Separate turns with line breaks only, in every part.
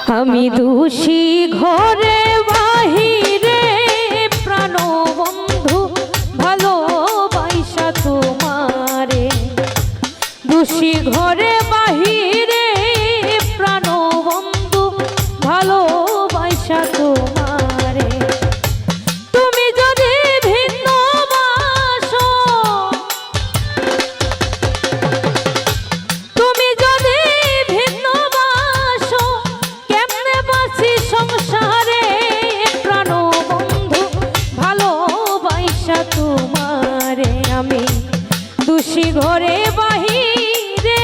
আমি দোষী ঘরে বাহিরে প্রাণ বন্ধু ভালোবাসা তোমারে, দোষী ঘরে বাহিরে প্রাণ বন্ধু ভালোবাসা তোমারে। তুমি যদি ভিন্ন বাসো, তুমি যদি ভিন্ন বাসো, কেমনে বাঁচি সংসারে প্রাণ বন্ধু ভালোবাসা তোমারে। আমি দোষী ঘরে বাহিরে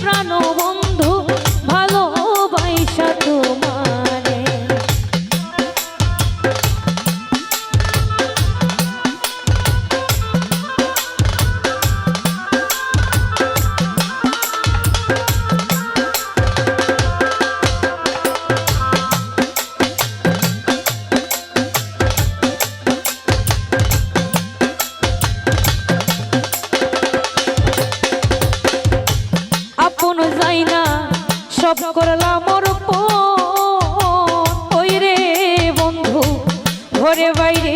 প্রাণ বন্ধু ভালোবাসা তোমারে। আপন যাই না সব করলাম অর্পণ, ওই রে বন্ধু ঘরে বাইরে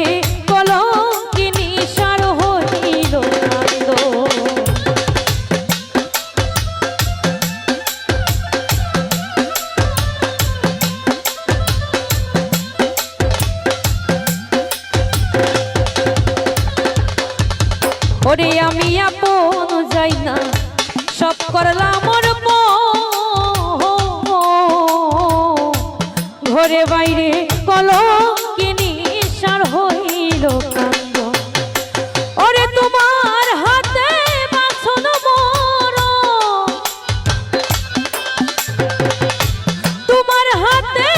কলঙ্কিনী সার হইল কান্দ। ওরে আমি আপন যাই না সব করলাম ঘরে বাইরে কলঙ্কিনী সার হইল কান্দ। ওরে তোমার হাতে বাঁধন মরণ, তোমার হাতে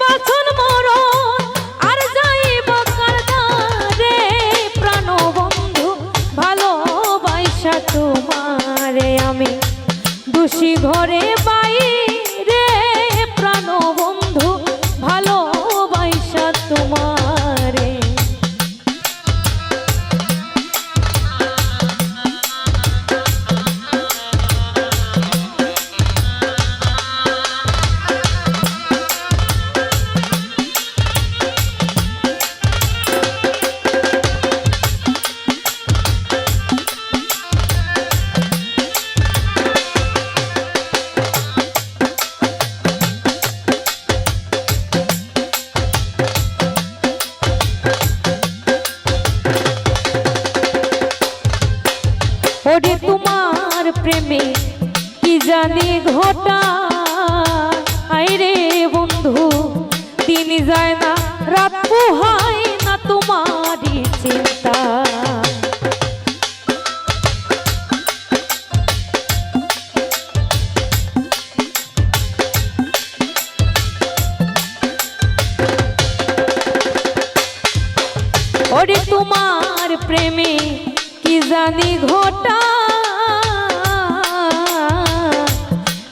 বাঁধন মরণ, আর যাইব কারাগারে প্রাণ বন্ধু ভালোবাসা তোমারে। আমি দোষী ঘরে বাইরে প্রাণ বন্ধু ভালোবাসা তোমারে। ওরে তোমার প্রেমে কি জানি ঘটা, আইরে বন্ধু দিন যায় না রাত পোহায় না তোমারই চিন্তা। ওরে তোমার প্রেমে কি জানি ঘটা,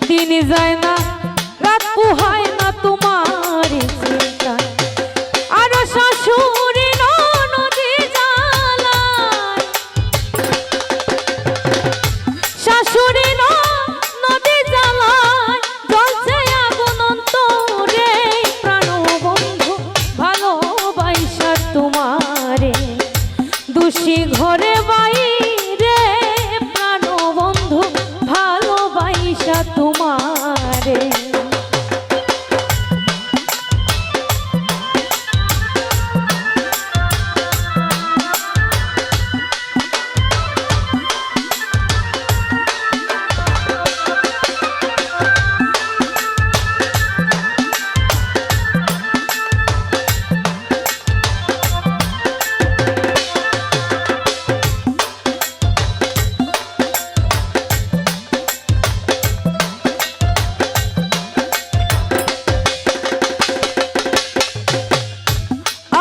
দিন যায় না রাত পোহায় না তোমার চিন্তা। আর শাশুড়ি ননদি জ্বালায়, শাশুড়ি ননদি জ্বালায়, জ্বলছে আগুন অন্তরে প্রাণ বন্ধু ভালোবাসা তোমারে। দোষী ঘরে বাইরে প্রাণ বন্ধু ভালোবাসা তোমারে।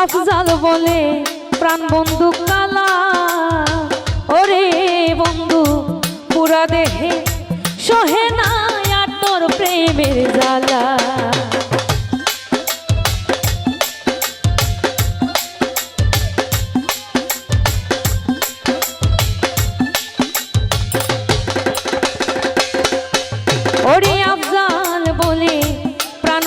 আফজাল বলে প্রাণ বন্ধু কালা, ওরে বন্ধু পুরা দেহে সহে না আর তোর প্রেমের জ্বালা। ওরে আফজাল বলে প্রাণ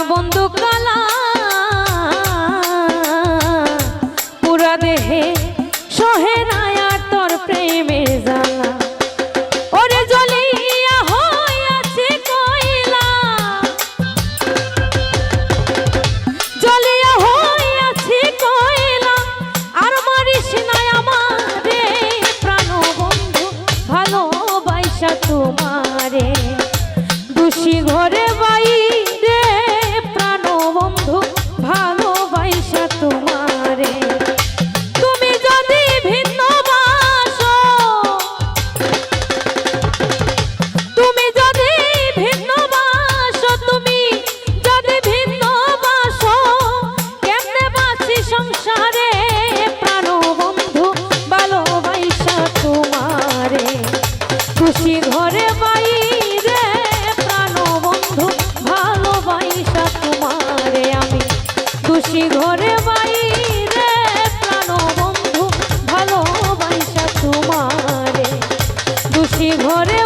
দোষী ঘরে বাইরে প্রাণ বন্ধু ভালোবাসা তোমারে দোষী ঘরে